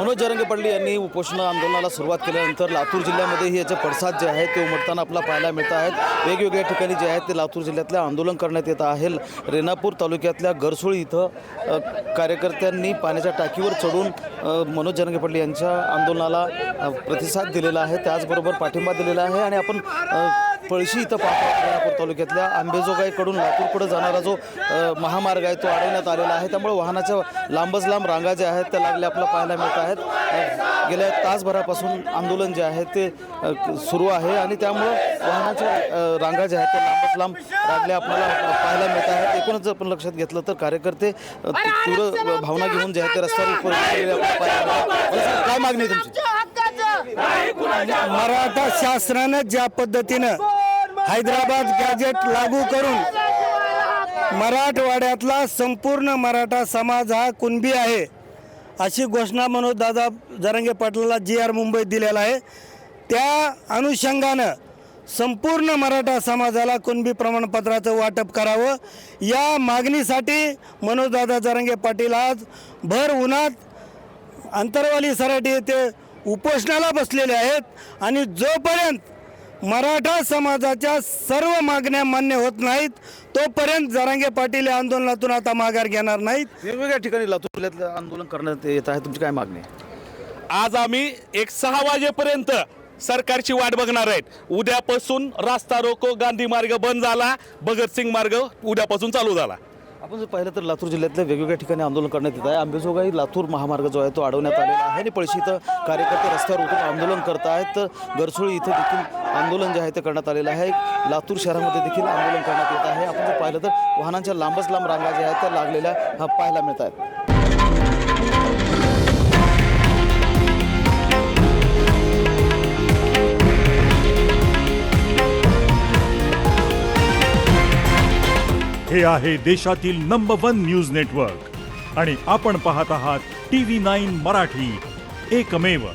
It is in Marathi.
मनोज जरांगे पाटील यांनी उपोषण आंदोलनाला सुरुवात केल्यानंतर लातूर जिल्ह्यामध्येही याचे पडसाद जे आहेत ते उमटताना आपल्याला पाहायला मिळत आहेत। वेगवेगळ्या ठिकाणी जे आहेत ते लातूर जिल्ह्यातल्या आंदोलन करण्यात येत आहे। रेणापूर तालुक्यातल्या गरसोळी इथं कार्यकर्त्यांनी पाण्याच्या टाकीवर चढून मनोज जरांगे पाटील यांच्या आंदोलनाला प्रतिसाद दिलेला आहे, त्याचबरोबर पाठिंबा दिलेला आहे। आणि आपण पळशी इथं पाहतो रेणापूर तालुक्यातल्या अंबेजोगाईकडून लातूरकडे जाणारा जो महामार्ग आहे तो अडवण्यात आलेला आहे, त्यामुळे वाहनाच्या लांबच लांब रांगा ज्या आहेत त्या लागल्या आपल्याला पाहायला मिळत आहेत। गेल्या तासभरापासून आंदोलन जे आहे ते सुरू आहे आणि त्यामुळे वाहनाच्या रांगा ज्या आहेत त्या लांबच लांब लागल्या आपल्याला पाहायला मिळत आहेत। एकूणच आपण लक्षात घेतलं तर कार्यकर्ते तीव्र भावना घेऊन जे आहेत ते रस्त्यावर उतरलेले आपल्याला पाहायला मिळतात। काय मागणी आहे तुमची? मराठा शासनानं ज्या पद्धतीनं हैदराबाद गॅजेट लागू करून मराठवाड्यातला संपूर्ण मराठा समाज हा कुणबी आहे अशी घोषणा मनोज दादा जरांगे पाटलाला GR मुंबईत दिलेला आहे, त्या अनुषंगानं संपूर्ण मराठा समाजाला कुणबी प्रमाणपत्राचं वाटप करावं या मागणीसाठी मनोज दादा जरांगे पाटील आज भर उन्हात अंतरवाली सराटी येथे उपोषणाला बसलेले आहेत। आणि जोपर्यंत मराठा समाजाच्या सर्व मागण्या मान्य होत नाहीत तोपर्यंत जरांगे पाटील या आंदोलनातून आता माघार घेणार नाहीत। वेगवेगळ्या ठिकाणी लातूर जिल्ह्यातलं आंदोलन करण्यात येत आहे, तुमची काय मागणी आहे? आज आम्ही 6 वाजेपर्यंत सरकारची वाट बघणार आहेत। उद्यापासून रास्ता रोको गांधी मार्ग बंद झाला, भगतसिंग मार्ग उद्यापासून चालू झाला। आपण जर पाहिलं तर लातूर जिल्ह्यातल्या वेगवेगळ्या ठिकाणी आंदोलन करण्यात येत आहे। अंबेजोगाई लातूर महामार्ग जो आहे तो अडवण्यात आलेला आहे आणि पळशी इथं कार्यकर्ते रस्त्यावर उतरून आंदोलन करत आहेत, तर गरसोळी इथे देखील आंदोलन जे आहे ते करण्यात आलेलं आहे। लातूर शहरामध्ये देखील आंदोलन करण्यात येत आहे। आपण जर पाहिलं तर वाहनांच्या लांबच लांब रांगा ज्या आहेत त्या लागलेल्या पाहायला मिळत आहेत। हे आहे देशातील नंबर 1 न्यूज नेटवर्क आणि आपण पाहत आहात TV9 मराठी, एकमेव।